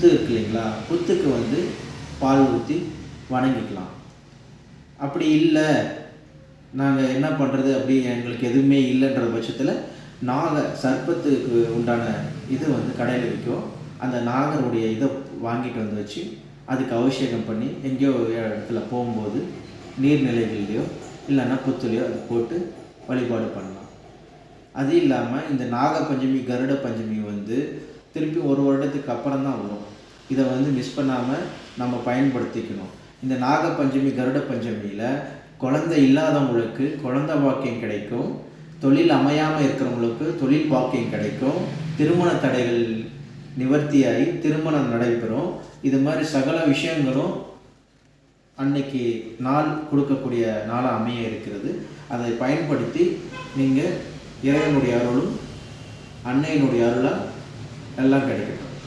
புத்து இருக்கு இல்லைங்களா, புத்துக்கு வந்து பால் ஊற்றி வணங்கிக்கலாம். அப்படி இல்லை, நாங்கள் என்ன பண்ணுறது, அப்படி எங்களுக்கு எதுவுமே இல்லைன்ற பட்சத்தில் சர்ப்பத்துக்கு உண்டான இது வந்து கடையில் விற்கும். அந்த நாகருடைய இதை வாங்கிட்டு வந்து வச்சு அதுக்கு அபிஷேகம் பண்ணி எங்கேயோ இடத்துல போகும்போது நீர்நிலைகள்லையோ இல்லைன்னா புத்துலையோ அதை போட்டு வழிபாடு பண்ணலாம். அது இல்லாமல் இந்த நாகப்பஞ்சமி கருட பஞ்சமி வந்து திருப்பி ஒரு வருடத்துக்கு அப்புறம் தான் வரும். இதை வந்து மிஸ் பண்ணாமல் நம்ம பயன்படுத்திக்கணும். இந்த நாகப்பஞ்சமி கருட பஞ்சமியில் குழந்தை இல்லாதவங்களுக்கு குழந்தை பாக்கியம் கிடைக்கும், தொழில் அமையாமல் இருக்கிறவங்களுக்கு தொழில் பாக்கியம் கிடைக்கும், திருமண தடைகள் நிவர்த்தியாகி திருமணம் நடைபெறும். இது மாதிரி சகல விஷயங்களும் அன்னைக்கு நாள் கொடுக்கக்கூடிய நாளாக அமைய இருக்கிறது. அதை பயன்படுத்தி நீங்கள் இறைவனுடைய அருளும் அன்னையினுடைய அருளால் எல்லாம் கிடைக்கும்.